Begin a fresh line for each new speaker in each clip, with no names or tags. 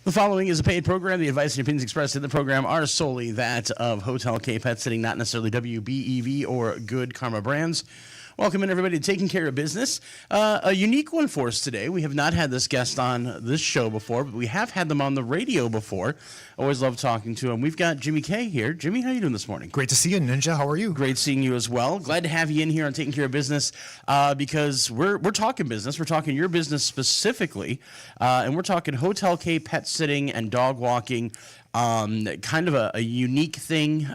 The following is a paid program. The advice and opinions expressed in the program are solely that of Hotel K Pet Sitting, not necessarily WBEV or Good Karma Brands. Welcome in, everybody, to Taking Care of Business. A unique one for us today. We have not had this guest on this show before, but we have had them on the radio before. Always love talking to them. We've got Jimmy K here. Jimmy, how are you doing this morning?
Great to see you, Ninja. How are you?
Great seeing you as well. Glad to have you in here on Taking Care of Business because we're talking business. We're talking your business specifically, and we're talking Hotel K Pet Sitting and dog walking, kind of a unique thing,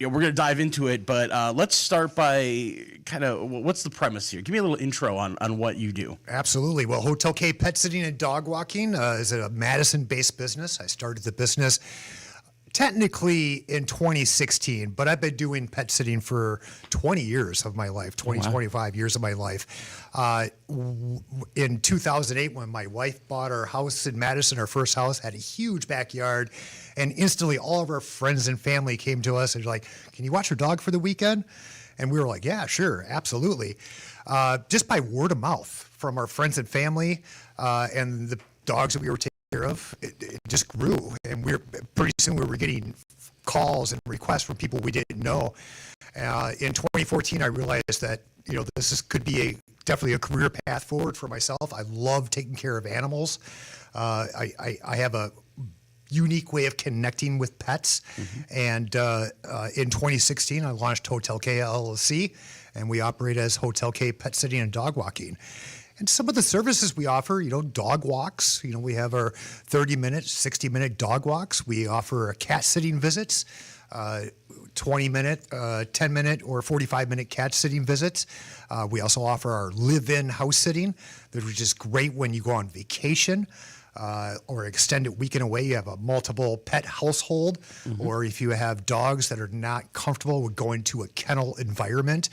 we're going to dive into it, but let's start by kind of what's the premise here? Give me a little intro on what you do.
Absolutely. Well, Hotel K Pet Sitting and Dog Walking is a Madison-based business. I started the business technically in 2016, but I've been doing pet sitting for 20 years of my life, 25 years of my life. In 2008, when my wife bought our house in Madison, our first house, had a huge backyard, and instantly all of our friends and family came to us and were like, "Can you watch your dog for the weekend?" And we were like, "Yeah, sure, absolutely." Just by word of mouth from our friends and family, and the dogs that we were taking care of, it just grew, and pretty soon we were getting calls and requests from people we didn't know. In 2014, I realized that could be definitely a career path forward for myself. I love taking care of animals. I have a unique way of connecting with pets, and in 2016, I launched Hotel K LLC, and we operate as Hotel K Pet Sitting and Dog Walking. And some of the services we offer, dog walks. We have our 30-minute, 60-minute dog walks. We offer cat sitting visits, 20-minute, 10-minute, or 45-minute cat sitting visits. We also offer our live-in house sitting, which is great when you go on vacation or extended weekend away. You have a multiple pet household, or if you have dogs that are not comfortable with going to a kennel environment,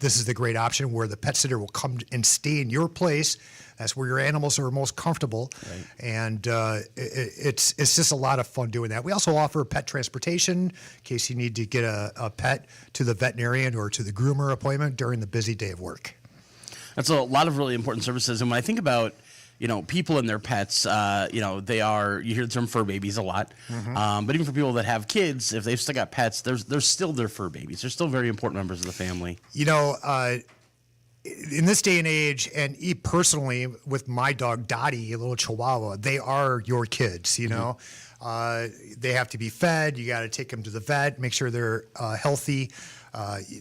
this is the great option where the pet sitter will come and stay in your place. That's where your animals are most comfortable, right. And it's just a lot of fun doing that. We also offer pet transportation in case you need to get a pet to the veterinarian or to the groomer appointment during the busy day of work.
That's a lot of really important services, and when I think about people and their pets, you hear the term fur babies a lot. But even for people that have kids, if they've still got pets, they're still their fur babies. They're still very important members of the family.
In this day and age, and personally, with my dog Dottie, a little Chihuahua, they are your kids, They have to be fed. You got to take them to the vet, make sure they're healthy.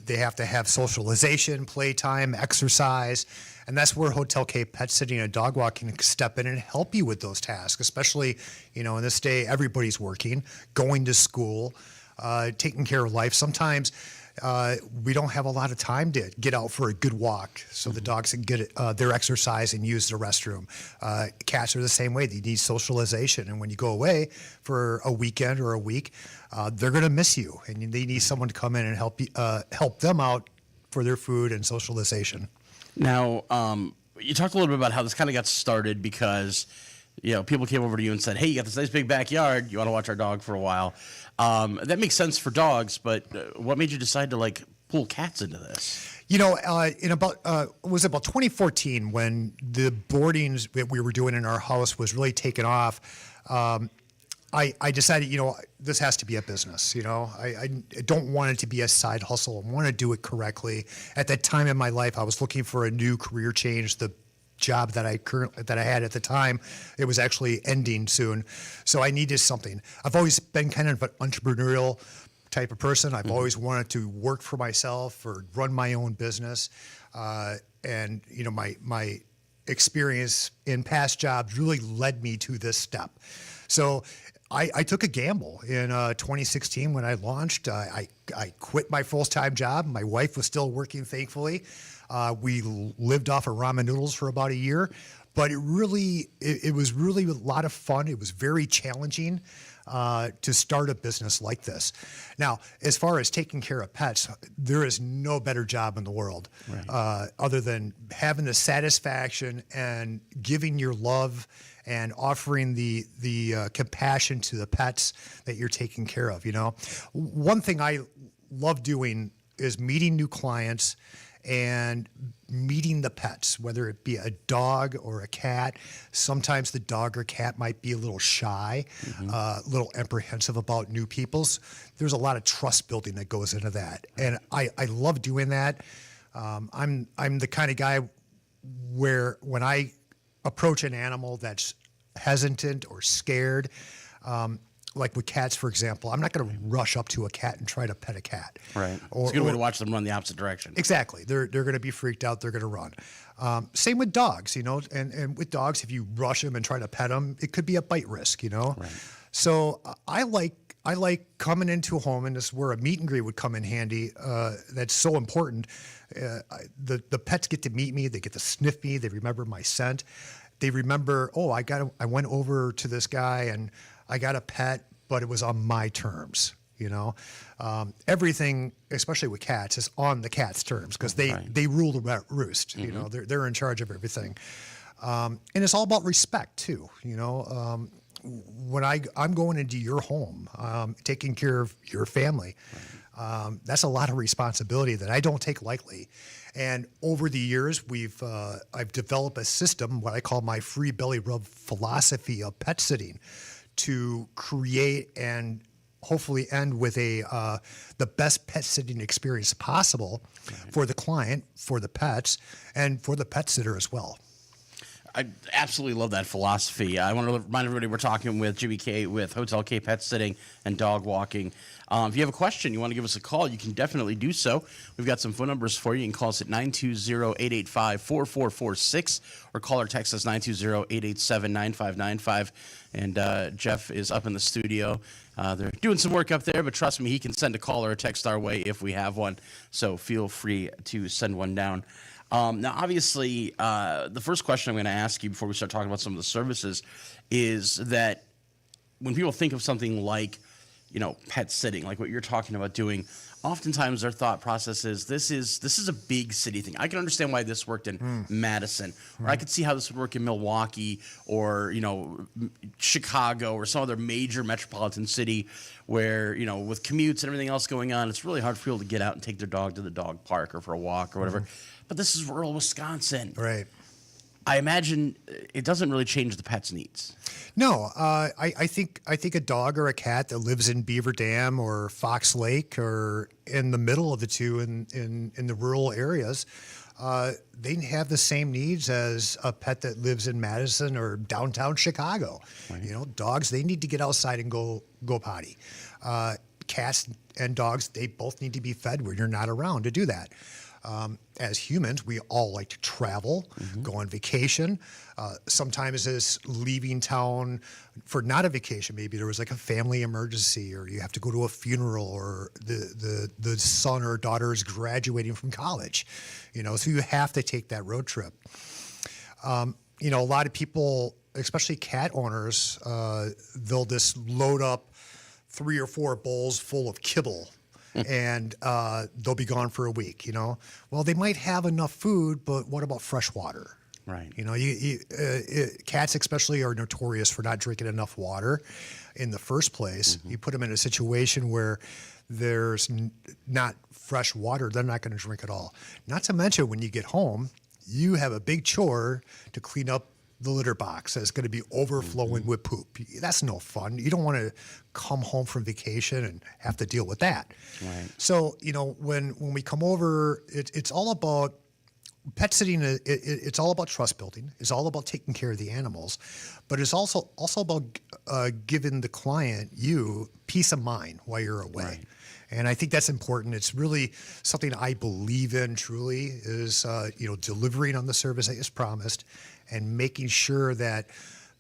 They have to have socialization, playtime, exercise. And that's where Hotel K Pet Sitting and Dog Walking can step in and help you with those tasks, especially, in this day, everybody's working, going to school, taking care of life. Sometimes we don't have a lot of time to get out for a good walk so the dogs can get their exercise and use the restroom. Cats are the same way. They need socialization. And when you go away for a weekend or a week, they're going to miss you. And they need someone to come in and help them out for their food and socialization.
Now, you talked a little bit about how this kind of got started because, people came over to you and said, "Hey, you got this nice big backyard. You want to watch our dog for a while?" That makes sense for dogs, but what made you decide to pull cats into this?
In about 2014 when the boardings that we were doing in our house was really taking off. I decided, this has to be a business. I don't want it to be a side hustle. I want to do it correctly. At that time in my life, I was looking for a new career change. The job that I had at the time, it was actually ending soon, so I needed something. I've always been kind of an entrepreneurial type of person. I've always wanted to work for myself or run my own business, and my experience in past jobs really led me to this step. So I took a gamble in 2016 when I launched. I quit my full-time job. My wife was still working, thankfully. We lived off of ramen noodles for about a year, but it was really a lot of fun. It was very challenging to start a business like this. Now, as far as taking care of pets, there is no better job in the world, right, other than having the satisfaction and giving your love and offering the compassion to the pets that you're taking care of. One thing I love doing is meeting new clients and meeting the pets, whether it be a dog or a cat. Sometimes the dog or cat might be a little shy, a little apprehensive about new peoples. There's a lot of trust building that goes into that, and I love doing that. I'm the kind of guy where when I approach an animal that's hesitant or scared, like with cats, for example, I'm not going to rush up to a cat and try to pet a cat.
Right. It's a good way to watch them run the opposite direction.
Exactly. They're going to be freaked out. They're going to run. Same with dogs, and with dogs, if you rush them and try to pet them, it could be a bite risk,
Right.
So I like coming into a home, and this is where a meet and greet would come in handy. That's so important. The pets get to meet me. They get to sniff me. They remember my scent. They remember, I went over to this guy and I got a pet, but it was on my terms. Everything, especially with cats, is on the cat's terms because they rule the roost. They're in charge of everything, and it's all about respect too. When I'm going into your home, taking care of your family, that's a lot of responsibility that I don't take lightly. And over the years, I've developed a system, what I call my free belly rub philosophy of pet sitting, to create and hopefully end with the best pet sitting experience possible for the client, for the pets, and for the pet sitter as well.
I absolutely love that philosophy. I want to remind everybody we're talking with Jimmy K with Hotel K Pet Sitting and Dog Walking. If you have a question, you want to give us a call, you can definitely do so. We've got some phone numbers for you. You can call us at 920-885-4446 or call or text us 920-887-9595. And Jeff is up in the studio. They're doing some work up there, but trust me, he can send a call or a text our way if we have one. So feel free to send one down. Now, obviously, the first question I'm going to ask you before we start talking about some of the services is that when people think of something like, pet sitting, like what you're talking about doing, oftentimes their thought process is this is a big city thing. I can understand why this worked in Madison, or I could see how this would work in Milwaukee or, Chicago or some other major metropolitan city where, with commutes and everything else going on, it's really hard for people to get out and take their dog to the dog park or for a walk or whatever. But this is rural Wisconsin.
Right.
I imagine it doesn't really change the pet's needs.
No, I think a dog or a cat that lives in Beaver Dam or Fox Lake or in the middle of the two in the rural areas, they have the same needs as a pet that lives in Madison or downtown Chicago. Right. Dogs, they need to get outside and go potty. Cats and dogs, they both need to be fed when you're not around to do that. As humans, we all like to travel, go on vacation. Sometimes it's leaving town for not a vacation. Maybe there was like a family emergency, or you have to go to a funeral, or the son or daughter is graduating from college. So you have to take that road trip. A lot of people, especially cat owners, they'll just load up 3 or 4 bowls full of kibble. And they'll be gone for a week, Well, they might have enough food, but what about fresh water?
Right.
Cats especially are notorious for not drinking enough water in the first place. You put them in a situation where there's not fresh water, they're not going to drink at all. Not to mention when you get home, you have a big chore to clean up the litter box that's going to be overflowing with poop. That's no fun. You don't want to come home from vacation and have to deal with that.
Right.
So, when we come over, it's all about pet sitting. It's all about trust building. It's all about taking care of the animals, but it's also about giving the client peace of mind while you're away. Right. And I think that's important. It's really something I believe in truly is, delivering on the service that is promised and making sure that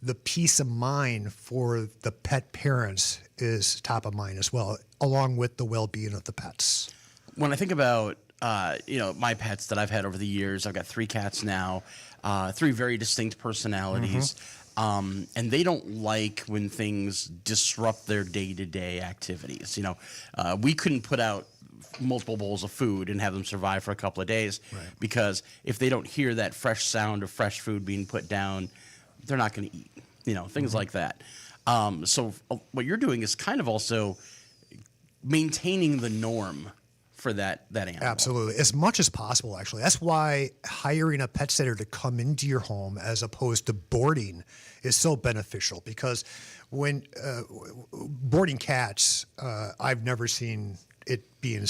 the peace of mind for the pet parents is top of mind as well, along with the well-being of the pets.
When I think about, my pets that I've had over the years, I've got 3 cats now, 3 very distinct personalities. And they don't like when things disrupt their day-to-day activities. We couldn't put out multiple bowls of food and have them survive for a couple of days, right, because if they don't hear that fresh sound of fresh food being put down, they're not going to eat, things like that. So what you're doing is kind of also maintaining the norm for that animal.
Absolutely. As much as possible, actually. That's why hiring a pet sitter to come into your home as opposed to boarding is so beneficial, because when boarding cats, I've never seen it being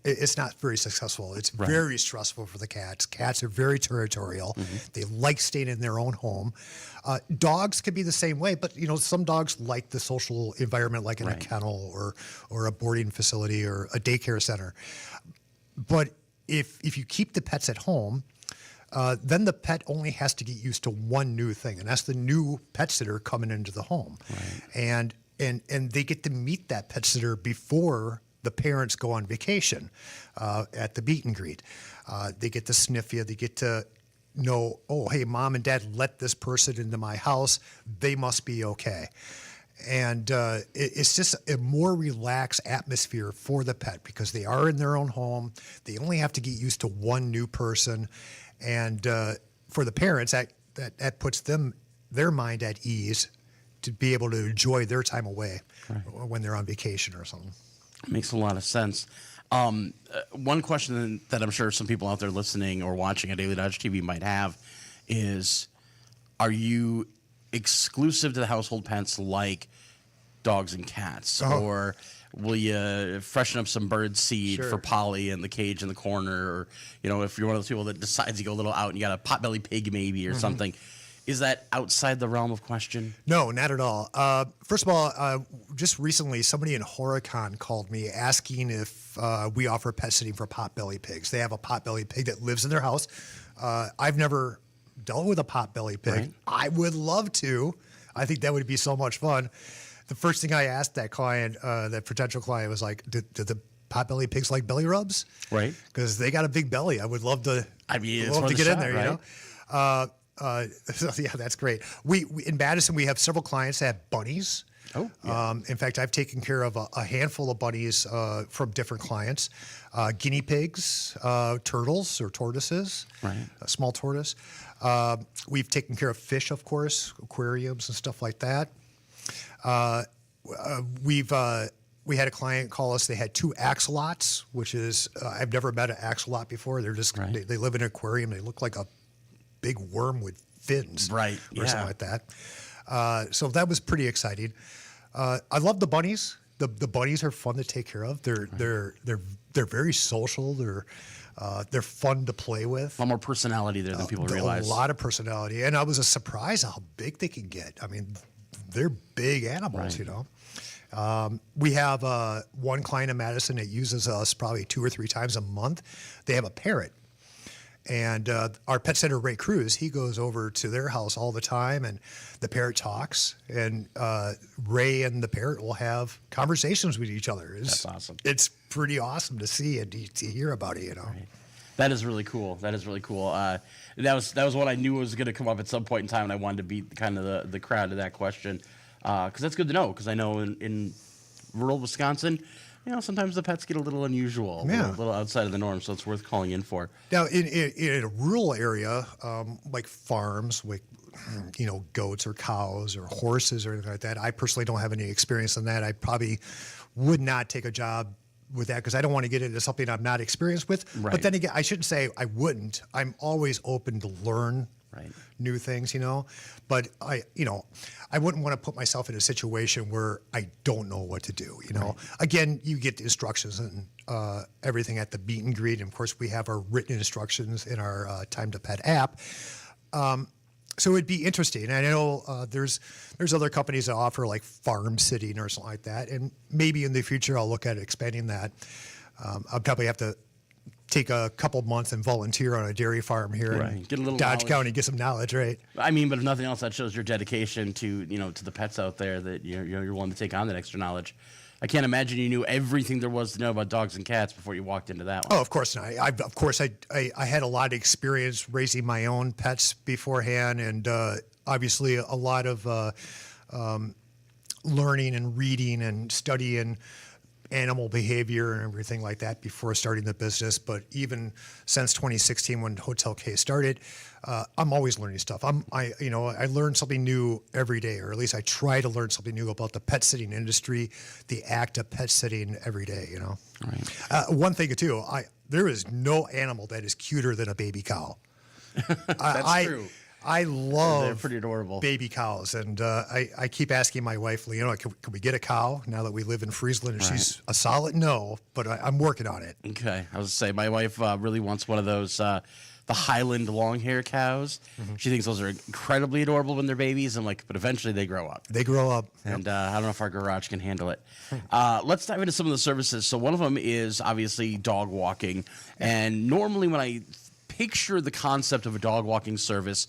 it's not very successful. It's very stressful for the cats. Cats are very territorial. They like staying in their own home. Dogs can be the same way, but some dogs like the social environment, like in a kennel or a boarding facility or a daycare center. But if you keep the pets at home, then the pet only has to get used to one new thing, and that's the new pet sitter coming into the home. And they get to meet that pet sitter before the parents go on vacation at the meet and greet. They get to sniff you. They get to know, oh, hey, mom and dad let this person into my house. They must be okay. And it's just a more relaxed atmosphere for the pet, because they are in their own home. They only have to get used to one new person. And for the parents, that puts their mind at ease to be able to enjoy their time away when they're on vacation or something.
Makes a lot of sense. One question that I'm sure some people out there listening or watching at Daily Dodge TV might have is, are you exclusive to the household pets like dogs and cats? Or will you freshen up some bird seed for Polly in the cage in the corner? Or, if you're one of those people that decides to go a little out and you got a potbelly pig maybe or something. Is that outside the realm of question?
No, not at all. First of all, just recently, somebody in Horicon called me asking if we offer pet sitting for potbelly pigs. They have a potbelly pig that lives in their house. I've never dealt with a potbelly pig. I would love to. I think that would be so much fun. The first thing I asked that client, that potential client, was like, "Do the potbelly pigs like belly rubs?"
Right.
Because they got a big belly. I would love to.
Love
to get in there. So yeah, that's great. We in Madison, we have several clients that have bunnies. In fact, I've taken care of a handful of bunnies from different clients. Guinea pigs, turtles or tortoises, a small tortoise. We've taken care of fish, of course, aquariums and stuff like that. We had a client call us. They had 2 axolots, which is I've never met an axolot before. They're just they live in an aquarium. They look like a big worm with fins, or something like that. So that was pretty exciting. I love the bunnies. The bunnies are fun to take care of. They're very social. They're fun to play with.
A lot more personality there than people realize.
A lot of personality, and I was surprised how big they can get. I mean, they're big animals, We have one client in Madison that uses us probably 2 or 3 times a month. They have a parrot. And our pet sitter, Ray Cruz, he goes over to their house all the time, and the parrot talks. And Ray and the parrot will have conversations with each other.
That's awesome.
It's pretty awesome to see and to hear about it,
That is really cool. That was what I knew was going to come up at some point in time, and I wanted to beat kind of the crowd to that question, because that's good to know. Because I know in rural Wisconsin, sometimes the pets get a little unusual, a little outside of the norm, so it's worth calling in for.
Now, in a rural area, like farms with, goats or cows or horses or anything like that, I personally don't have any experience in that. I probably would not take a job with that because I don't want to get into something I'm not experienced with. But then again, I shouldn't say I wouldn't. I'm always open to learn new things, But I wouldn't want to put myself in a situation where I don't know what to do, Again, you get the instructions and everything at the meet and greet. And of course, we have our written instructions in our Time to Pet app. So it'd be interesting. And I know there's other companies that offer like farm sitting or something like that. And maybe in the future, I'll look at expanding that. I'll probably have to take a couple months and volunteer on a dairy farm here in
Get a little
Dodge
knowledge.
County, get some knowledge, right?
I mean, but if nothing else, that shows your dedication to to the pets out there, that you're willing to take on that extra knowledge. I can't imagine you knew everything there was to know about dogs and cats before you walked into that one.
Oh, of course not. I had a lot of experience raising my own pets beforehand, and obviously a lot of learning and reading and studying animal behavior and everything like that before starting the business. But even since 2016, when Hotel K started, I'm always learning stuff. I learn something new every day, or at least I try to learn something new about the pet sitting industry, the act of pet sitting every day.
Right.
One thing too, there is no animal that is cuter than a baby cow.
That's true.
I love
They're pretty adorable.
baby cows, and I keep asking my wife, can we get a cow now that we live in Friesland? And she's a solid no, but I'm working on it.
Okay, I was to say my wife really wants one of those the Highland long hair cows.
Mm-hmm.
She thinks those are incredibly adorable when they're babies. I'm like, but eventually they grow up.
They grow up,
And I don't know if our garage can handle it. Let's dive into some of the services. So one of them is obviously dog walking, and normally when I picture the concept of a dog walking service,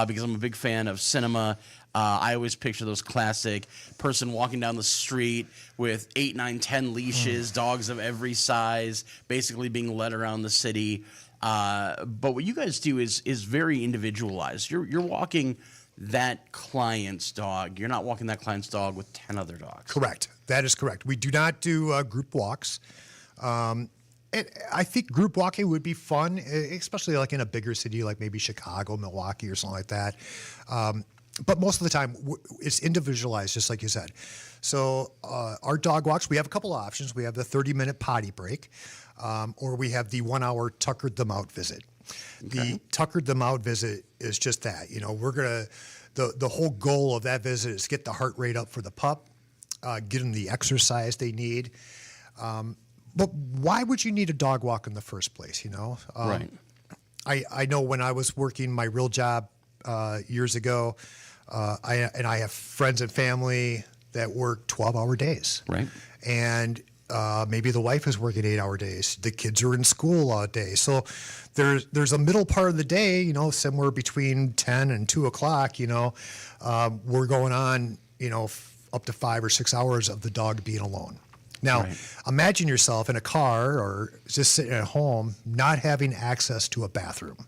because I'm a big fan of cinema, I always picture those classic person walking down the street with 8, 9, 10 leashes, dogs of every size, basically being led around the city. But what you guys do is very individualized. You're walking that client's dog. You're not walking that client's dog with 10 other dogs.
Correct. That is correct. We do not do group walks. I think group walking would be fun, especially like in a bigger city like maybe Chicago, Milwaukee, or something like that. But most of the time, it's individualized, just like you said. So our dog walks, we have a couple options. We have the 30-minute potty break, or we have the 1-hour tuckered them out visit. Okay. The tuckered them out visit is just that. The whole goal of that visit is get the heart rate up for the pup, get them the exercise they need. But why would you need a dog walk in the first place?
Right.
I know when I was working my real job years ago, I have friends and family that work 12-hour days.
Right.
And maybe the wife is working 8-hour days. The kids are in school all day. So there's a middle part of the day, somewhere between 10 and 2 o'clock, we're going on, up to 5 or 6 hours of the dog being alone. Now, Imagine yourself in a car or just sitting at home, not having access to a bathroom.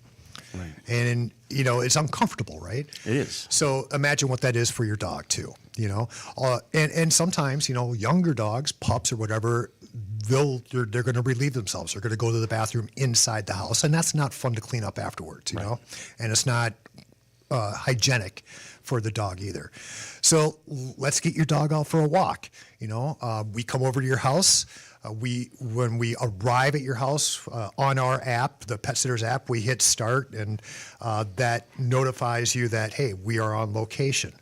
Right.
And, it's uncomfortable, right?
It is.
So imagine what that is for your dog, too, And sometimes, younger dogs, pups or whatever, they're going to relieve themselves. They're going to go to the bathroom inside the house, and that's not fun to clean up afterwards, you know? And it's not hygienic for the dog either. So let's get your dog out for a walk. We come over to your house. When we arrive at your house on our app, the Pet Sitters app, we hit start, and that notifies you that, hey, we are on location.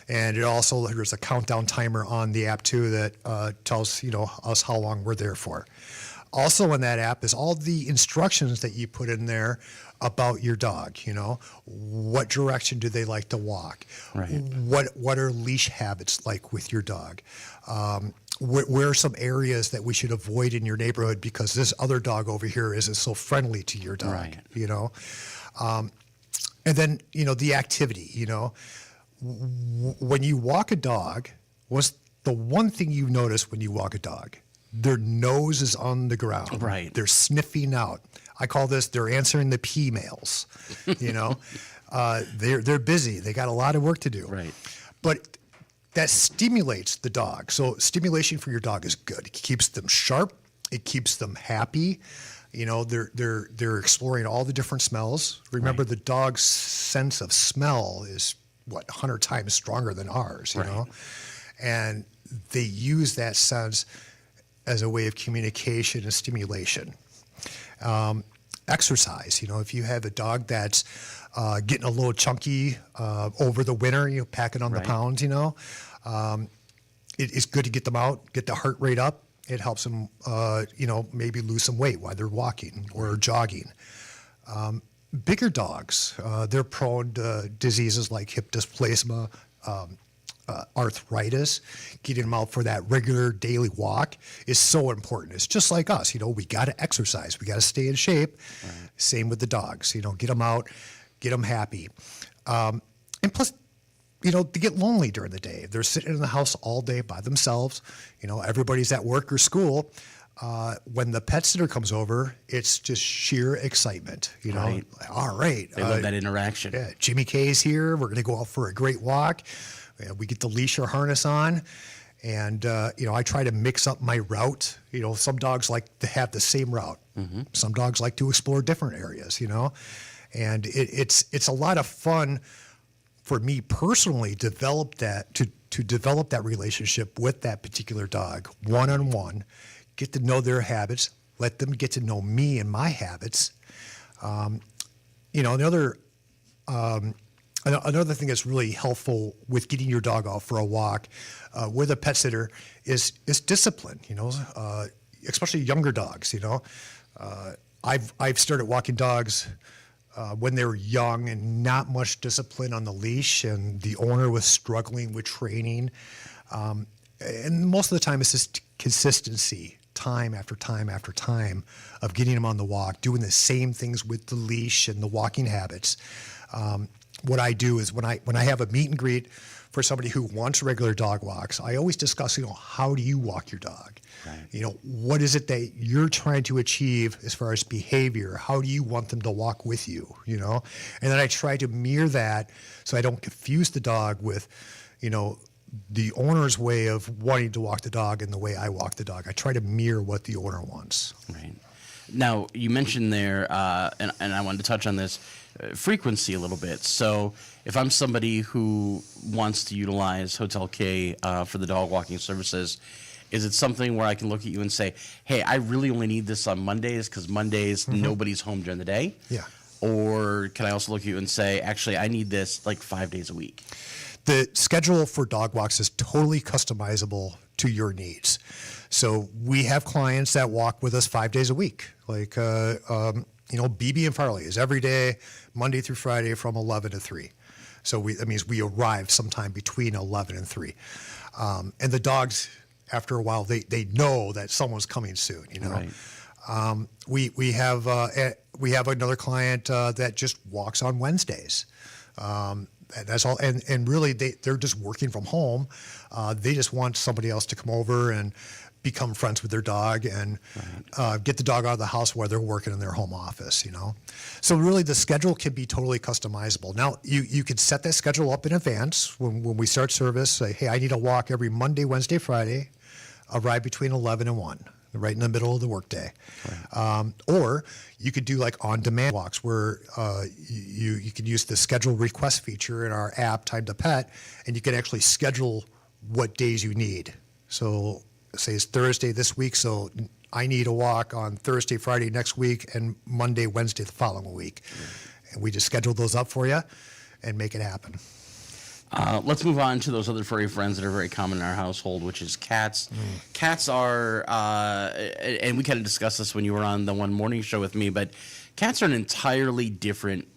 And there's a countdown timer on the app too that tells us how long we're there for. Also in that app is all the instructions that you put in there about your dog. What direction do they like to walk?
Right.
What are leash habits like with your dog? Where are some areas that we should avoid in your neighborhood because this other dog over here isn't so friendly to your dog?
Right.
And then the activity. When you walk a dog, what's the one thing you notice when you walk a dog? Their nose is on the ground.
Right.
They're sniffing out. I call this, they're answering the P mails. They're busy. They got a lot of work to do.
Right.
But that stimulates the dog. So stimulation for your dog is good. It keeps them sharp. It keeps them happy. They're exploring all the different smells. Remember, the dog's sense of smell is 100 times stronger than ours, you know? And they use that sense as a way of communication and stimulation. Exercise, if you have a dog that's getting a little chunky over the winter, packing on the pounds, it's good to get them out, get the heart rate up. It helps them, maybe lose some weight while they're walking or jogging. Bigger dogs, they're prone to diseases like hip dysplasia, arthritis. Getting them out for that regular daily walk is so important. It's just like us, we got to exercise. We got to stay in shape. Right. Same with the dogs, get them out, get them happy. And plus, they get lonely during the day. They're sitting in the house all day by themselves. Everybody's at work or school. When the pet sitter comes over, it's just sheer excitement.
Right.
All right.
They love that interaction.
Yeah, Jimmy K's here. We're going to go out for a great walk. We get the leash or harness on, And, I try to mix up my route. Some dogs like to have the same route. Some dogs like to explore different areas, and it's a lot of fun for me personally to develop that relationship with that particular dog one-on-one, get to know their habits, let them get to know me and my habits. Another thing that's really helpful with getting your dog out for a walk with a pet sitter is discipline. Especially younger dogs. I've started walking dogs when they were young and not much discipline on the leash, and the owner was struggling with training. And most of the time, it's just consistency, time after time after time, of getting them on the walk, doing the same things with the leash and the walking habits. What I do is when I have a meet and greet for somebody who wants regular dog walks, I always discuss, how do you walk your dog? Right. What is it that you're trying to achieve as far as behavior? How do you want them to walk with you? And then I try to mirror that so I don't confuse the dog with, the owner's way of wanting to walk the dog and the way I walk the dog. I try to mirror what the owner wants.
Right. Now, you mentioned there, and I wanted to touch on this, frequency a little bit. So if I'm somebody who wants to utilize Hotel K for the dog walking services, is it something where I can look at you and say, hey, I really only need this on Mondays because Mondays nobody's home during the day?
Yeah.
Or can I also look at you and say, actually, I need this like 5 days a week?
The schedule for dog walks is totally customizable to your needs. So we have clients that walk with us 5 days a week. Like, BB and Farley is every day, Monday through Friday from 11 to 3. So that means we arrive sometime between 11 and 3. And the dogs, after a while, they know that someone's coming soon,
Right.
We have another client that just walks on Wednesdays. That's all, and really they're just working from home. They just want somebody else to come over and become friends with their dog and get the dog out of the house while they're working in their home office. So really the schedule can be totally customizable. Now you could set that schedule up in advance when we start service. Say, hey, I need a walk every Monday, Wednesday, Friday. Arrive between 11 and 1. Right in the middle of the workday. Right. Or you could do like on-demand walks where you can use the schedule request feature in our app, Time to Pet, and you can actually schedule what days you need. So say it's Thursday this week, so I need a walk on Thursday, Friday next week, and Monday, Wednesday the following week. Right. And we just schedule those up for you and make it happen.
Let's move on to those other furry friends that are very common in our household, which is cats. Cats are, and we kind of discussed this when you were on the one morning show with me, but cats are an entirely different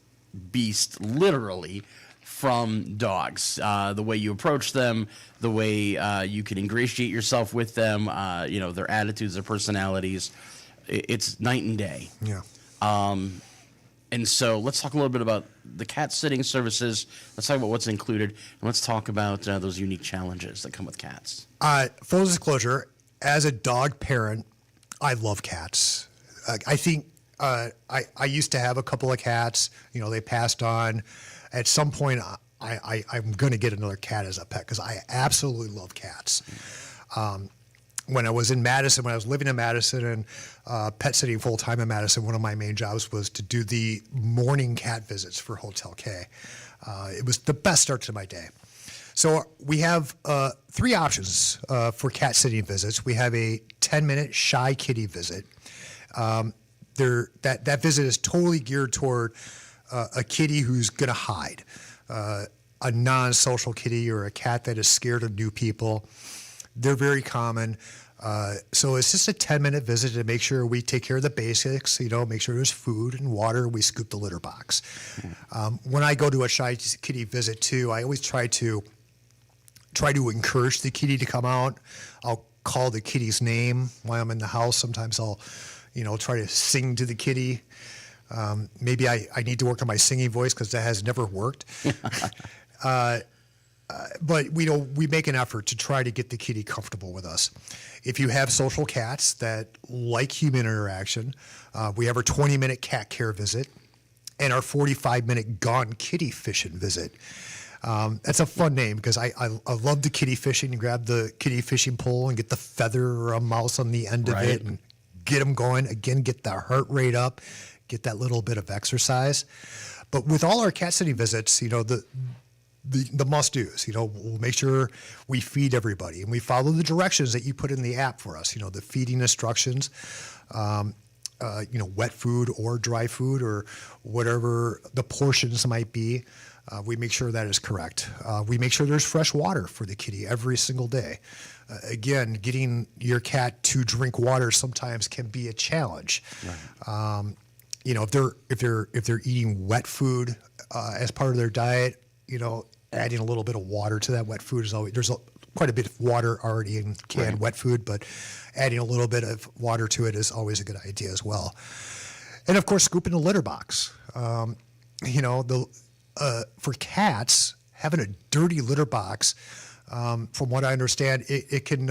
beast, literally, from dogs. The way you approach them, the way you can ingratiate yourself with them, their attitudes, their personalities, it's night and day.
Yeah.
And so let's talk a little bit about the cat sitting services. Let's talk about what's included, and let's talk about those unique challenges that come with cats.
Full disclosure, as a dog parent, I love cats. I think I used to have a couple of cats. They passed on. At some point, I'm going to get another cat as a pet because I absolutely love cats. When I was in Madison, when I was living in Madison and pet sitting full-time in Madison, one of my main jobs was to do the morning cat visits for Hotel K. It was the best start to my day. So we have 3 options for cat sitting visits. We have a 10-minute shy kitty visit. That visit is totally geared toward a kitty who's going to hide, a non-social kitty or a cat that is scared of new people. They're very common. So it's just a 10-minute visit to make sure we take care of the basics, make sure there's food and water. We scoop the litter box. When I go to a shy kitty visit too, I always try to encourage the kitty to come out. I'll call the kitty's name while I'm in the house. Sometimes I'll, try to sing to the kitty. Maybe I need to work on my singing voice because that has never worked. But we make an effort to try to get the kitty comfortable with us. If you have social cats that like human interaction, we have our 20-minute cat care visit and our 45-minute gone kitty fishing visit. That's a fun name because I love the kitty fishing. You grab the kitty fishing pole and get the feather or a mouse on the end of
Right.
it and get them going. Again, get the heart rate up, get that little bit of exercise. But with all our cat sitting visits, the must-dos, we'll make sure we feed everybody and we follow the directions that you put in the app for us, the feeding instructions, wet food or dry food or whatever the portions might be. We make sure that is correct. We make sure there's fresh water for the kitty every single day. Again, getting your cat to drink water sometimes can be a challenge.
Right.
If they're eating wet food as part of their diet, adding a little bit of water to that wet food is always quite a bit of water already in canned
Right.
wet food, but adding a little bit of water to it is always a good idea as well. And of course, scooping the litter box. For cats, having a dirty litter box, from what I understand, it can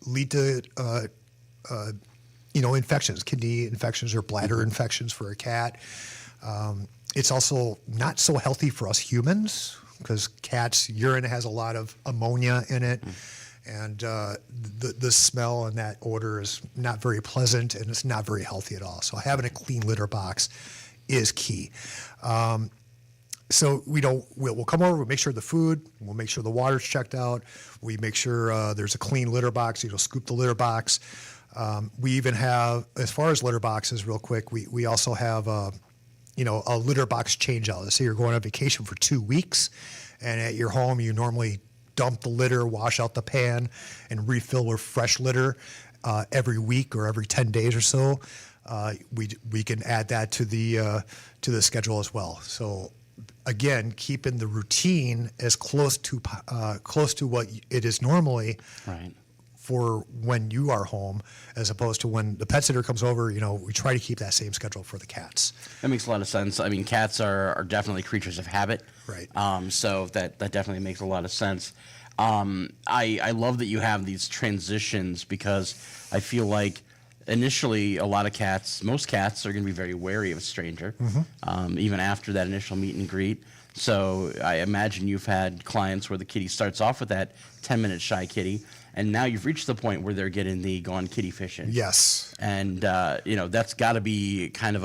lead to infections, kidney infections or bladder infections for a cat. It's also not so healthy for us humans because cats' urine has a lot of ammonia in it, and the smell and that odor is not very pleasant, and it's not very healthy at all. So having a clean litter box is key. So we'll come over, we'll make sure the food, we'll make sure the water's checked out, we make sure there's a clean litter box, scoop the litter box. We even have, as far as litter boxes, real quick, we also have a litter box change out. Let's say you're going on vacation for 2 weeks, and at your home you normally dump the litter, wash out the pan, and refill with fresh litter every week or every 10 days or so. We can add that to the schedule as well. So again, keeping the routine as close to what it is normally.
Right.
For when you are home, as opposed to when the pet sitter comes over, we try to keep that same schedule for the cats.
That makes a lot of sense. I mean, cats are definitely creatures of habit.
Right.
So that definitely makes a lot of sense. I love that you have these transitions because I feel like initially most cats are going to be very wary of a stranger, even after that initial meet and greet. So I imagine you've had clients where the kitty starts off with that 10-minute shy kitty, and now you've reached the point where they're getting the go on kitty fishing.
Yes.
And that's got to be kind of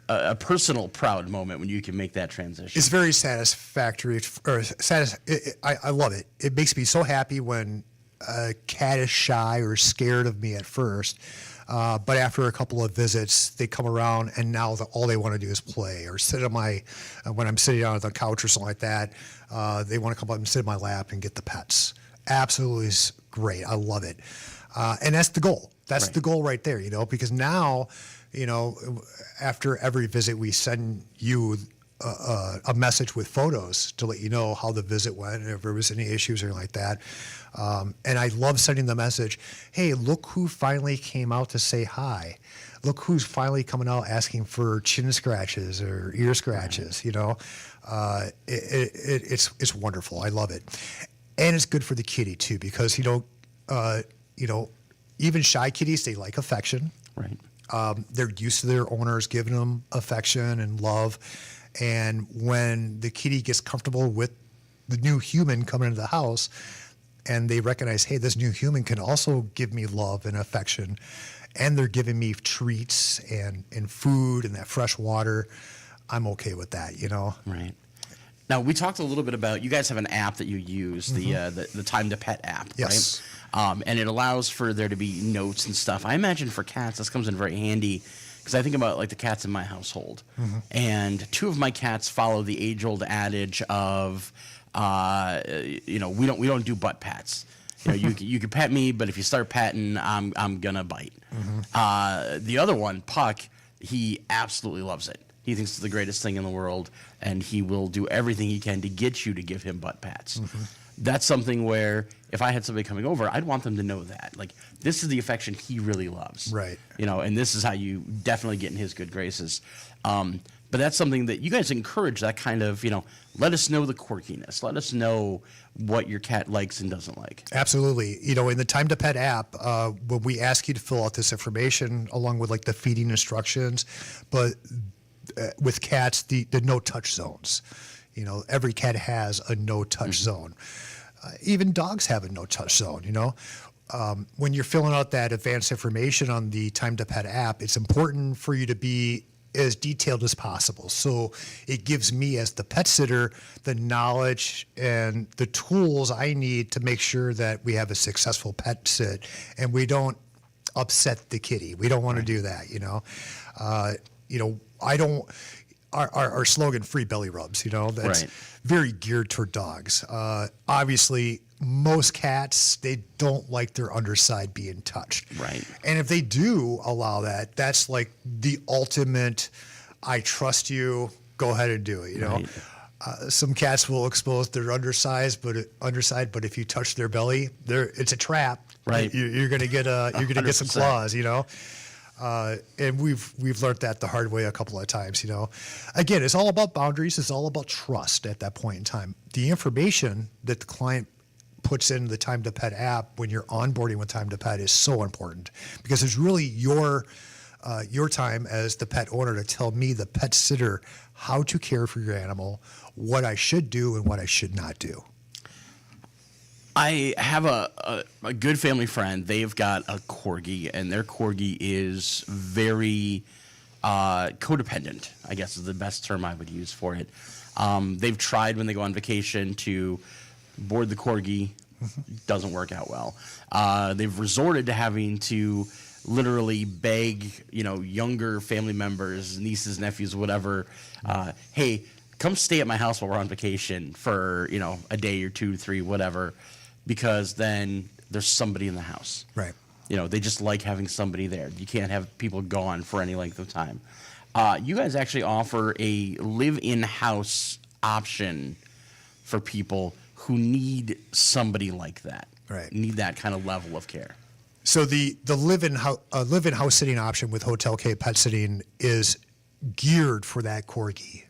a personal proud moment when you can make that transition.
It's very satisfactory. I love it. It makes me so happy when a cat is shy or scared of me at first. But after a couple of visits, they come around and now all they want to do is play or sit on when I'm sitting on the couch or something like that, they want to come up and sit in my lap and get the pets. Absolutely is great. I love it. And that's the goal. That's
Right.
the goal right there, because now, after every visit, we send you a message with photos to let you know how the visit went, and if there was any issues or anything like that. And I love sending the message, hey, look who finally came out to say hi. Look who's finally coming out asking for chin scratches or ear scratches, It's wonderful. I love it. And it's good for the kitty too, because, even shy kitties, they like affection.
Right.
They're used to their owners giving them affection and love. And when the kitty gets comfortable with the new human coming into the house and they recognize, hey, this new human can also give me love and affection, and they're giving me treats and food and that fresh water, I'm okay with that,
Right. Now, we talked a little bit about, you guys have an app that you use, the Time to Pet app,
Yes.
right? And it allows for there to be notes and stuff. I imagine for cats, this comes in very handy because I think about like the cats in my household. And 2 of my cats follow the age-old adage of, we don't do butt pats. You can pet me, but if you start patting, I'm gonna bite. The other one, Puck, he absolutely loves it. He thinks it's the greatest thing in the world, and he will do everything he can to get you to give him butt pats. That's something where if I had somebody coming over, I'd want them to know that. Like, this is the affection he really loves.
Right.
And this is how you definitely get in his good graces. But that's something that you guys encourage, that kind of, let us know the quirkiness. Let us know what your cat likes and doesn't like.
Absolutely. In the Time to Pet app, when we ask you to fill out this information along with like the feeding instructions, but with cats, the no touch zones. You know, every cat has a no-touch zone. Even dogs have a no-touch zone, you know. When you're filling out that advanced information on the Time to Pet app, it's important for you to be as detailed as possible. So it gives me, as the pet sitter, the knowledge and the tools I need to make sure that we have a successful pet sit and we don't upset the kitty. We don't want to do that, you know. I don't. Our slogan, free belly rubs, you know, that's very geared toward dogs. Obviously, most cats, they don't like their underside being touched.
Right.
And if they do allow that, that's like the ultimate, I trust you, go ahead and do it, you know. Some cats will expose their underside, but if you touch their belly, it's a trap.
Right.
You're gonna get some claws, you know. And we've learned that the hard way a couple of times, you know. Again, it's all about boundaries. It's all about trust at that point in time. The information that the client puts in the Time to Pet app when you're onboarding with Time to Pet is so important because it's really your time as the pet owner to tell me, the pet sitter, how to care for your animal, what I should do and what I should not do.
I have a good family friend. They've got a corgi, and their corgi is very codependent, I guess is the best term I would use for it. They've tried when they go on vacation to board the corgi. Doesn't work out well. They've resorted to having to literally beg, younger family members, nieces, nephews, whatever, hey, come stay at my house while we're on vacation for, a day or 2, 3, whatever, because then there's somebody in the house.
Right.
They just like having somebody there. You can't have people gone for any length of time. You guys actually offer a live-in house option for people who need somebody like that.
Right.
Need that kind of level of care.
So the live-in house sitting option with Hotel K Pet Sitting is geared for that corgi.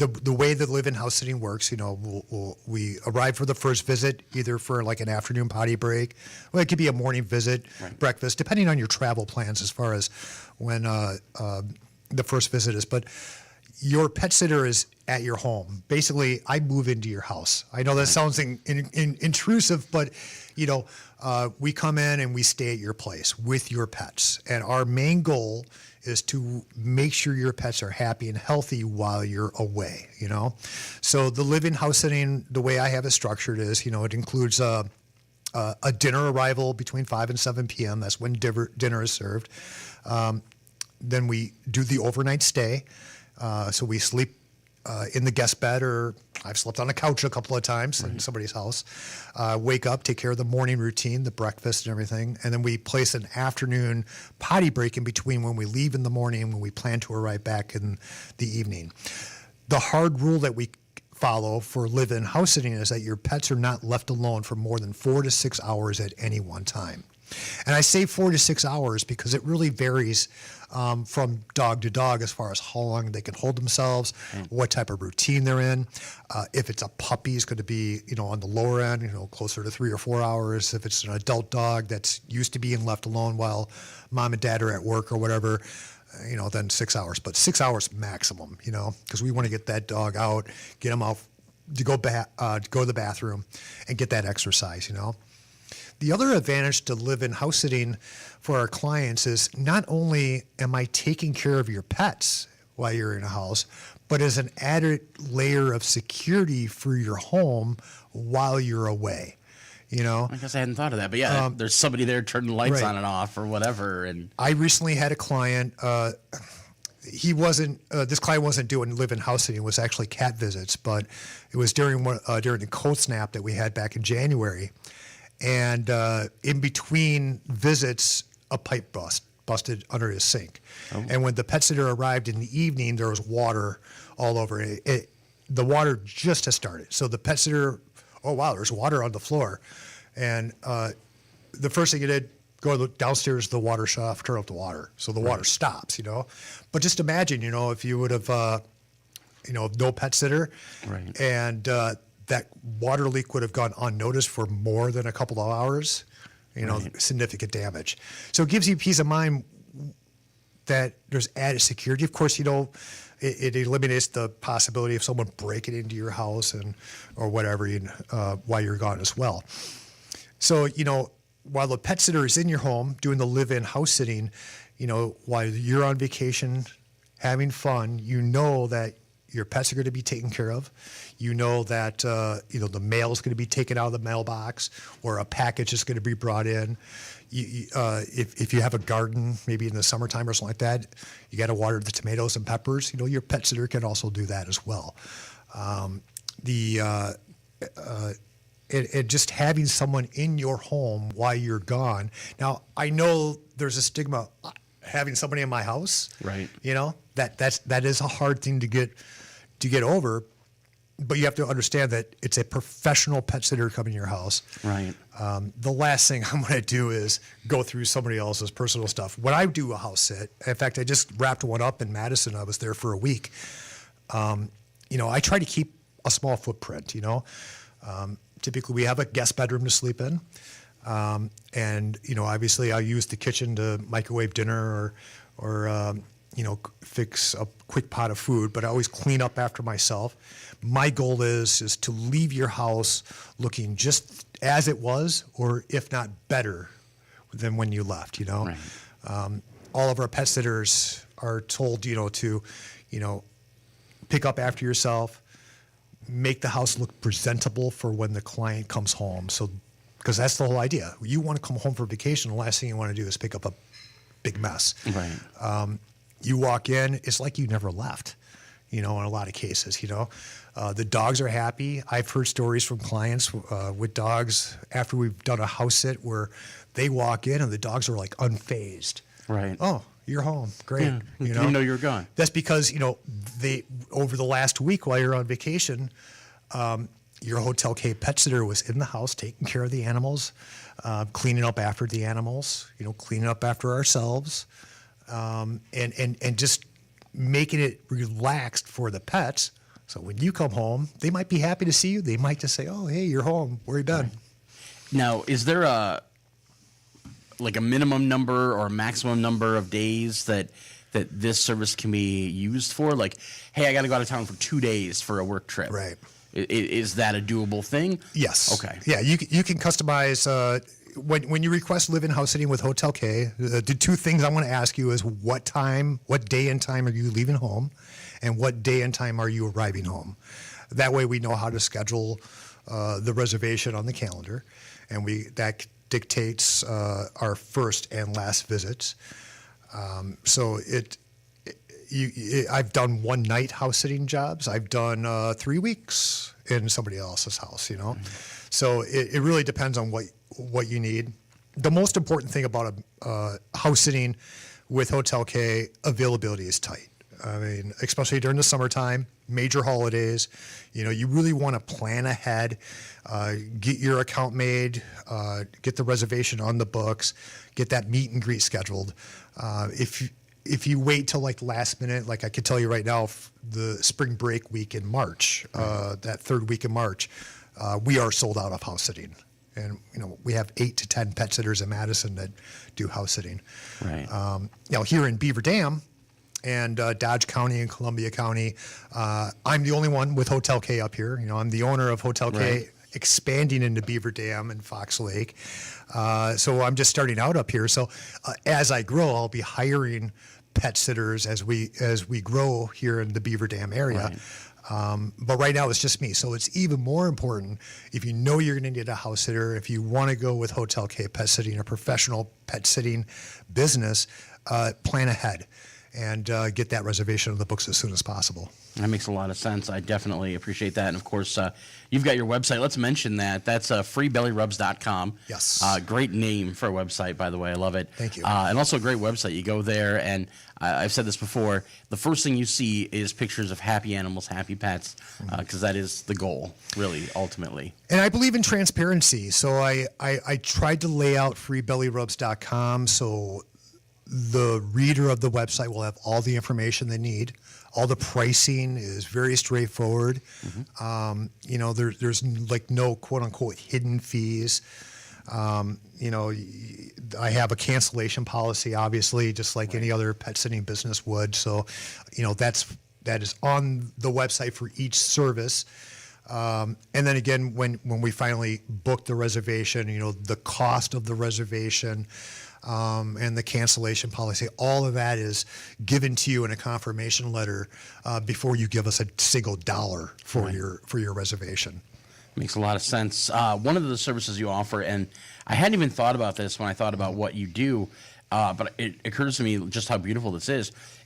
The way the live-in house sitting works, we arrive for the first visit, either for like an afternoon potty break, or it could be a morning visit, breakfast, depending on your travel plans as far as when the first visit is. But your pet sitter is at your home. Basically, I move into your house. I know that sounds intrusive, but we come in and we stay at your place with your pets. And our main goal is to make sure your pets are happy and healthy while you're away, So the live-in house sitting, the way I have it structured is, it includes a dinner arrival between 5 and 7 p.m. That's when dinner is served. Then we do the overnight stay. So we sleep in the guest bed, or I've slept on a couch a couple of times in somebody's house. Wake up, take care of the morning routine, the breakfast and everything, and then we place an afternoon potty break in between when we leave in the morning and when we plan to arrive back in the evening. The hard rule that we follow for live-in house sitting is that your pets are not left alone for more than 4 to 6 hours at any one time. And I say 4 to 6 hours because it really varies from dog to dog as far as how long they can hold themselves, what type of routine they're in. If it's a puppy, it's going to be, on the lower end, closer to 3 or 4 hours. If it's an adult dog that's used to being left alone while mom and dad are at work or whatever, then 6 hours. But 6 hours maximum, because we want to get that dog out, get him out to go to the bathroom and get that exercise, The other advantage to live-in house sitting for our clients is not only am I taking care of your pets while you're in a house, but as an added layer of security for your home while you're away.
I guess I hadn't thought of that, but yeah, there's somebody there turning lights on and off or whatever. And
I recently had a client. This client wasn't doing live-in house sitting. It was actually cat visits, but it was during the cold snap that we had back in January. And in between visits, a pipe busted under his sink. Oh. And when the pet sitter arrived in the evening, there was water all over it. The water just has started. So the pet sitter, oh, wow, there's water on the floor. And the first thing he did, go downstairs to the water shut off, turn off the water. So the water stops, But just imagine, if you would have, no pet sitter.
Right.
And that water leak would have gone unnoticed for more than a couple of hours, significant damage. So it gives you peace of mind that there's added security. Of course, it eliminates the possibility of someone breaking into your house or whatever while you're gone as well. So, while the pet sitter is in your home doing the live-in house sitting, while you're on vacation having fun, that your pets are going to be taken care of. That the mail is going to be taken out of the mailbox, or a package is going to be brought in. If you have a garden, maybe in the summertime or something like that, you got to water the tomatoes and peppers. Your pet sitter can also do that as well. And just having someone in your home while you're gone. Now, I know there's a stigma having somebody in my house.
Right.
That is a hard thing to get over. But you have to understand that it's a professional pet sitter coming to your house.
Right.
The last thing I'm going to do is go through somebody else's personal stuff. When I do a house sit, in fact, I just wrapped one up in Madison. I was there for a week. I try to keep a small footprint. Typically, we have a guest bedroom to sleep in. And obviously, I use the kitchen to microwave dinner or fix a quick pot of food, but I always clean up after myself. My goal is to leave your house looking just as it was, or if not better than when you left,
Right.
All of our pet sitters are told, to pick up after yourself, make the house look presentable for when the client comes home. So, because that's the whole idea. You want to come home for vacation, the last thing you want to do is pick up a big mess.
Right.
You walk in, it's like you never left, in a lot of cases, The dogs are happy. I've heard stories from clients with dogs after we've done a house sit where they walk in and the dogs are like unfazed.
Right.
Oh, you're home. Great.
Yeah. Didn't know you were gone.
That's because, they over the last week while you're on vacation, your Hotel K pet sitter was in the house taking care of the animals, cleaning up after the animals, cleaning up after ourselves. And just making it relaxed for the pets. So when you come home, they might be happy to see you. They might just say, "Oh, hey, you're home. Where you been?" Right.
Now, is there a minimum number or a maximum number of days that this service can be used for? Like, hey, I got to go out of town for 2 days for a work trip.
Right.
Is that a doable thing?
Yes.
Okay.
Yeah, you can customize. When you request live-in house sitting with Hotel K, the two things I want to ask you is what day and time are you leaving home, and what day and time are you arriving home? That way we know how to schedule the reservation on the calendar, and that dictates our first and last visits. I've done one night house sitting jobs. I've done 3 weeks in somebody else's house, Mm-hmm. So it really depends on what you need. The most important thing about a house sitting with Hotel K, availability is tight. I mean, especially during the summertime, major holidays, you really want to plan ahead, get your account made, get the reservation on the books, get that meet and greet scheduled. If you wait till like last minute, like I could tell you right now, the spring break week in March, that third week in March, we are sold out of house sitting. And, we have 8 to 10 pet sitters in Madison that do house sitting.
Right.
Here in Beaver Dam and Dodge County and Columbia County, I'm the only one with Hotel K up here. I'm the owner of Hotel K,
right.
expanding into Beaver Dam and Fox Lake. So I'm just starting out up here. So as I grow, I'll be hiring pet sitters as we grow here in the Beaver Dam area.
Right.
But right now it's just me. So it's even more important if you know you're going to need a house sitter, if you want to go with Hotel K Pet Sitting, a professional pet sitting business, plan ahead and get that reservation on the books as soon as possible.
That makes a lot of sense. I definitely appreciate that. And of course, you've got your website. Let's mention that. That's freebellyrubs.com.
Yes.
Great name for a website, by the way. I love it.
Thank you.
And also a great website. You go there, and I've said this before, the first thing you see is pictures of happy animals, happy pets, because that is the goal, really, ultimately.
And I believe in transparency. So I tried to lay out freebellyrubs.com so the reader of the website will have all the information they need. All the pricing is very straightforward. Mm-hmm. There's like no quote unquote hidden fees. You know, I have a cancellation policy, obviously, just like any other pet sitting business would. So, you know, that is on the website for each service. And then again, when we finally book the reservation, you know, the cost of the reservation, and the cancellation policy, all of that is given to you in a confirmation letter before you give us a single dollar for your reservation.
Makes a lot of sense. One of the services you offer, and I hadn't even thought about this when I thought about what you do, but it occurs to me just how beautiful this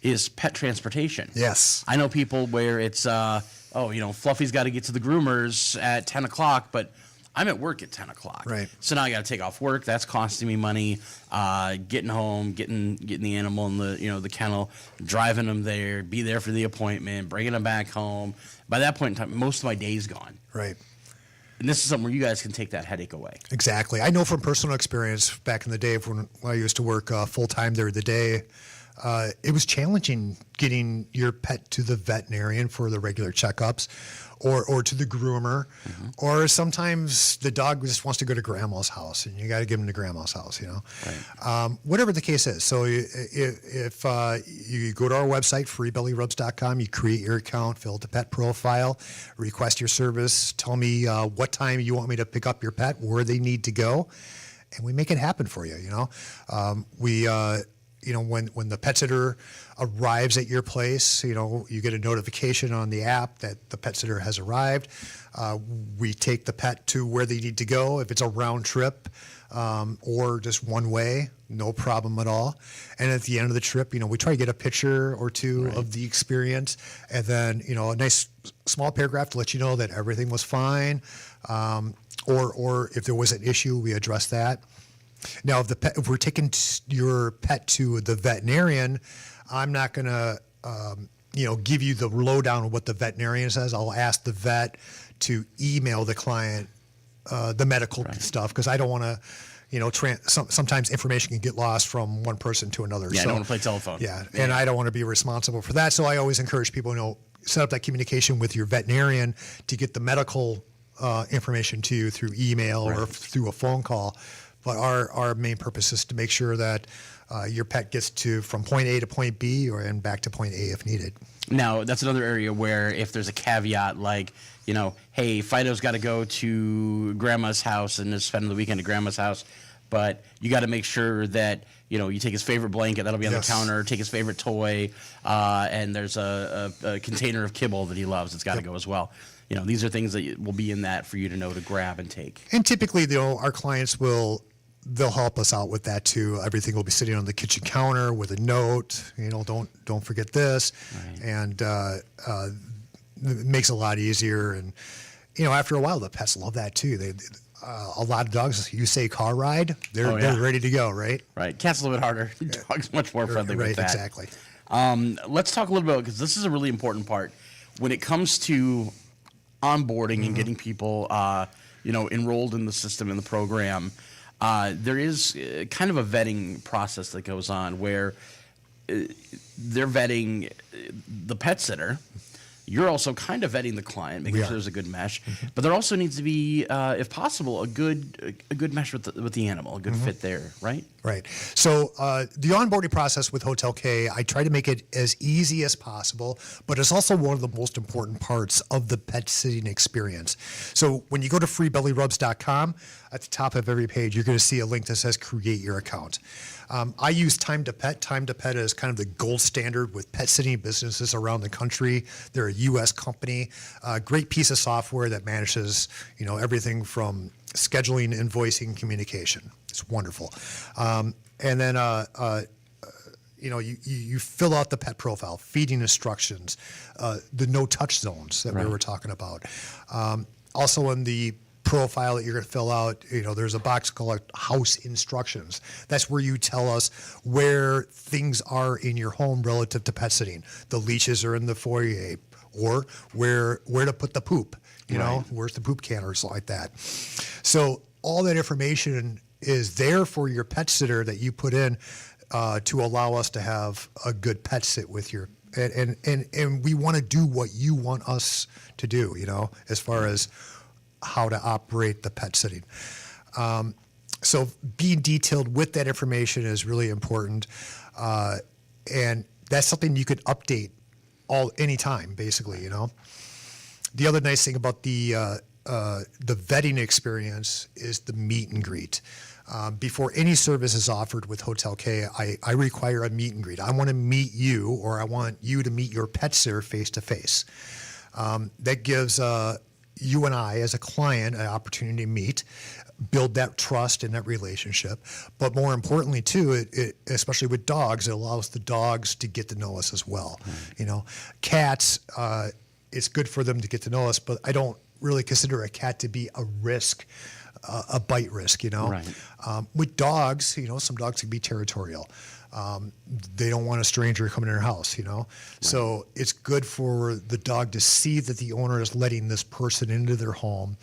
is pet transportation.
Yes.
I know people where it's, Fluffy's got to get to the groomers at 10 o'clock, but I'm at work at 10 o'clock.
Right.
So now I got to take off work. That's costing me money. Getting home, getting the animal in the kennel, driving them there, be there for the appointment, bringing them back home. By that point in time, most of my day's gone.
Right.
And this is something where you guys can take that headache away.
Exactly. I know from personal experience back in the day when I used to work full-time there the day, it was challenging getting your pet to the veterinarian for the regular checkups or to the groomer. Mm-hmm. Or sometimes the dog just wants to go to grandma's house and you got to give him to grandma's house, you know. Right. Whatever the case is. So if you go to our website, freebellyrubs.com, you create your account, fill out the pet profile, request your service, tell me what time you want me to pick up your pet, where they need to go, and we make it happen for you, you know. When the pet sitter arrives at your place, you know, you get a notification on the app that the pet sitter has arrived. We take the pet to where they need to go. If it's a round trip or just one way, no problem at all. And at the end of the trip, you know, we try to get a picture or two of the experience, and then, you know, a nice small paragraph to let you know that everything was fine. Or if there was an issue, we address that. Now, if we're taking your pet to the veterinarian, I'm not going to, give you the lowdown of what the veterinarian says. I'll ask the vet to email the client the medical stuff, because I don't want to, sometimes information can get lost from one person to another.
Yeah, I don't want to play telephone.
Yeah, and I don't want to be responsible for that. So I always encourage people, set up that communication with your veterinarian to get the medical information to you through email or through a phone call. But our main purpose is to make sure that your pet gets from point A to point B and back to point A if needed.
Now, that's another area where if there's a caveat like, hey, Fido's got to go to grandma's house and just spend the weekend at grandma's house, but you got to make sure that, you take his favorite blanket, that'll be on the counter, take his favorite toy, and there's a container of kibble that he loves that's got to go as well. These are things that will be in that for you to know to grab and take.
And typically, our clients they'll help us out with that too. Everything will be sitting on the kitchen counter with a note. Don't forget this, and it makes it a lot easier. And after a while, the pets love that too. A lot of dogs, you say car ride, they're ready to go, right?
Right. Cat's a little bit harder. Dog's much more friendly with that.
Exactly.
Let's talk a little bit, because this is a really important part when it comes to onboarding and getting people, enrolled in the system, in the program. There is kind of a vetting process that goes on where they're vetting the pet sitter. You're also kind of vetting the client, making sure there's a good mesh. But there also needs to be, if possible, a good mesh with the animal, a good fit there, right?
Right. So the onboarding process with Hotel K, I try to make it as easy as possible, but it's also one of the most important parts of the pet sitting experience. So when you go to freebellyrubs.com, at the top of every page, you're going to see a link that says create your account. I use Time to Pet. Time to Pet is kind of the gold standard with pet sitting businesses around the country. They're a U.S. company, a great piece of software that manages, everything from scheduling, invoicing, communication. It's wonderful. And then, you fill out the pet profile, feeding instructions, the no-touch zones that we were talking about. Also in the profile that you're going to fill out, there's a box called house instructions. That's where you tell us where things are in your home relative to pet sitting. The leashes are in the foyer, or where to put the poop. Where's the poop can or something like that. So all that information is there for your pet sitter that you put in to allow us to have a good pet sit with your. And we want to do what you want us to do. As far as how to operate the pet sitting. So being detailed with that information is really important. And that's something you could update anytime, basically, The other nice thing about the vetting experience is the meet and greet. Before any service is offered with Hotel K, I require a meet and greet. I want to meet you, or I want you to meet your pet sitter face to face. That gives you and I, as a client, an opportunity to meet, build that trust and that relationship. But more importantly, too, it especially with dogs, it allows the dogs to get to know us as well. Cats, it's good for them to get to know us, but I don't really consider a cat to be a risk, a bite risk.
Right.
With dogs, some dogs can be territorial. They don't want a stranger coming in their house, Right. So it's good for the dog to see that the owner is letting this person into their home.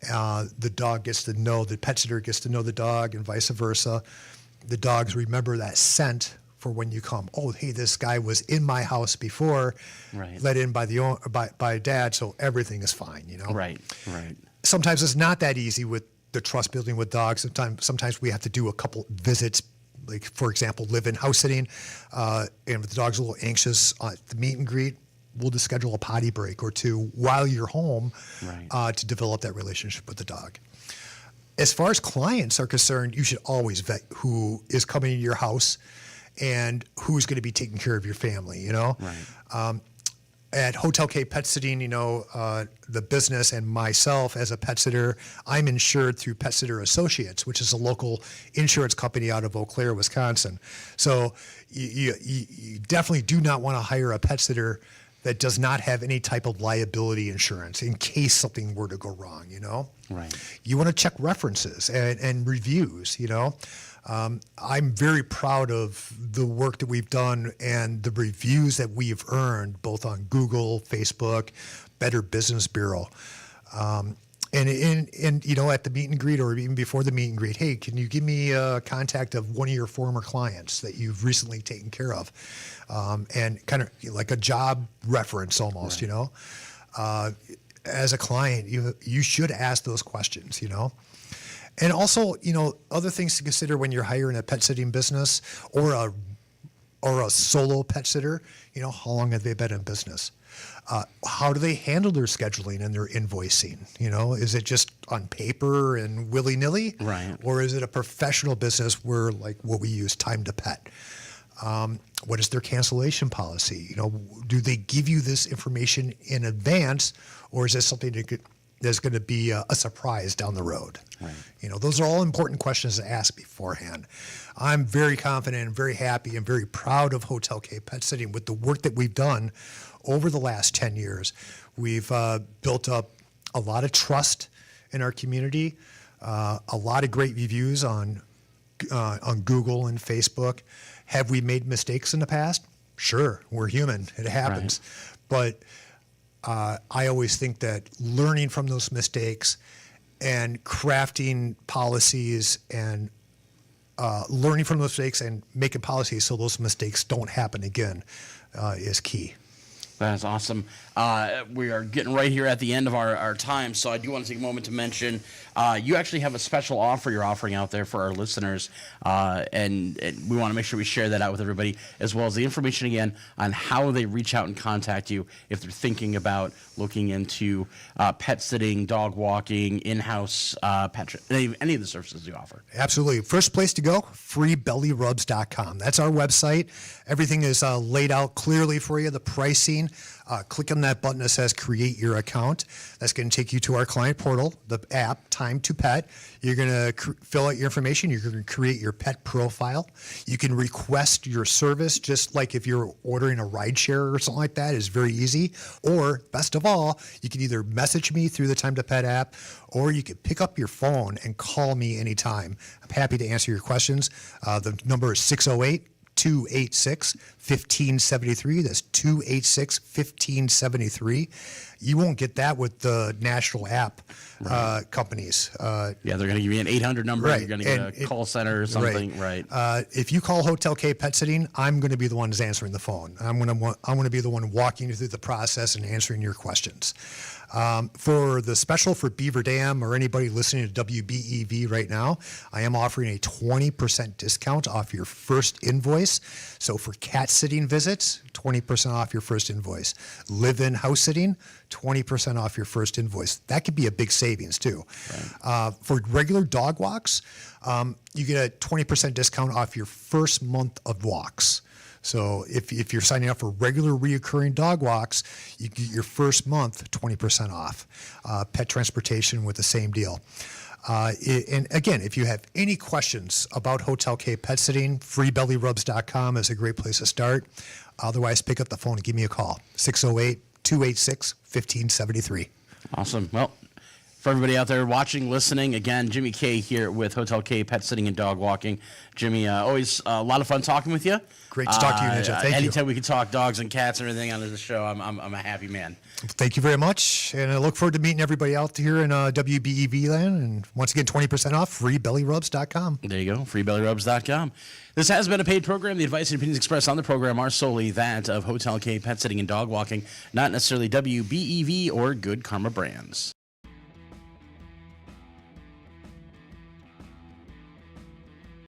The dog gets to know, the pet sitter gets to know the dog, and vice versa. The dogs remember that scent for when you come. Oh, hey, this guy was in my house before,
right.
let in by dad, so everything is fine,
Right.
Sometimes it's not that easy with the trust building with dogs. Sometimes we have to do a couple visits, like, for example, live-in house sitting, and if the dog's a little anxious at the meet and greet, we'll just schedule a potty break or two while you're home,
right.
To develop that relationship with the dog. As far as clients are concerned, you should always vet who is coming to your house and who's going to be taking care of your family,
Right.
At Hotel K Pet Sitting, the business and myself as a pet sitter, I'm insured through Pet Sitter Associates, which is a local insurance company out of Eau Claire, Wisconsin. So you definitely do not want to hire a pet sitter that does not have any type of liability insurance in case something were to go wrong,
Right.
You want to check references and reviews, I'm very proud of the work that we've done and the reviews that we've earned both on Google, Facebook, Better Business Bureau. And at the meet and greet, or even before the meet and greet, hey, can you give me a contact of one of your former clients that you've recently taken care of? And kind of like a job reference almost,
right.
As a client, you should ask those questions, And also, other things to consider when you're hiring a pet sitting business or a solo pet sitter, how long have they been in business? How do they handle their scheduling and their invoicing? Is it just on paper and willy-nilly?
Right.
Or is it a professional business where, like what we use, Time to Pet? What is their cancellation policy? Do they give you this information in advance, or is this something that's going to be a surprise down the road?
Right.
Those are all important questions to ask beforehand. I'm very confident and very happy and very proud of Hotel K Pet Sitting with the work that we've done over the last 10 years. We've built up a lot of trust in our community, a lot of great reviews on Google and Facebook. Have we made mistakes in the past? Sure, we're human. It happens. Right. But I always think that learning from those mistakes and crafting policies and learning from those mistakes and making policies so those mistakes don't happen again is key.
That's awesome. We are getting right here at the end of our time, so I do want to take a moment to mention you actually have a special offer you're offering out there for our listeners, and we want to make sure we share that out with everybody, as well as the information again on how they reach out and contact you if they're thinking about looking into pet sitting, dog walking, in-house any of the services you offer.
Absolutely. First place to go, freebellyrubs.com. That's our website. Everything is laid out clearly for you, the pricing. Click on that button that says create your account. That's going to take you to our client portal, the app, Time to Pet. You're going to fill out your information. You're going to create your pet profile. You can request your service, just like if you're ordering a ride share or something like that. It's very easy. Or best of all, you can either message me through the Time to Pet app, or you can pick up your phone and call me anytime. I'm happy to answer your questions. The number is 608-286-1573. That's 286-1573. You won't get that with the national app companies.
Yeah, they're going to give you an 800 number.
Right.
You're going to get a call center or something. Right.
If you call Hotel K Pet Sitting, I'm going to be the one who's answering the phone. I'm going to be the one walking you through the process and answering your questions. For the special for Beaver Dam or anybody listening to WBEV right now, I am offering a 20% discount off your first invoice. So for cat sitting visits, 20% off your first invoice. Live-in house sitting, 20% off your first invoice. That could be a big savings too. Right. For regular dog walks, you get a 20% discount off your first month of walks. So if you're signing up for regular reoccurring dog walks, you get your first month 20% off. Pet transportation with the same deal. And again, if you have any questions about Hotel K pet sitting, freebellyrubs.com is a great place to start. Otherwise, pick up the phone and give me a call, 608-286-1573.
Awesome. Well, for everybody out there watching, listening, again, Jimmy K here with Hotel K Pet Sitting and Dog Walking. Jimmy, always a lot of fun talking with you.
Great to talk to you, Ninja. Thank you.
Anytime we can talk dogs and cats and everything on the show, I'm a happy man.
Thank you very much, and I look forward to meeting everybody out here in WBEV land. And once again, 20% off, freebellyrubs.com.
There you go, freebellyrubs.com. This has been a paid program. The advice and opinions expressed on the program are solely that of Hotel K Pet Sitting and Dog Walking, not necessarily WBEV or Good Karma Brands.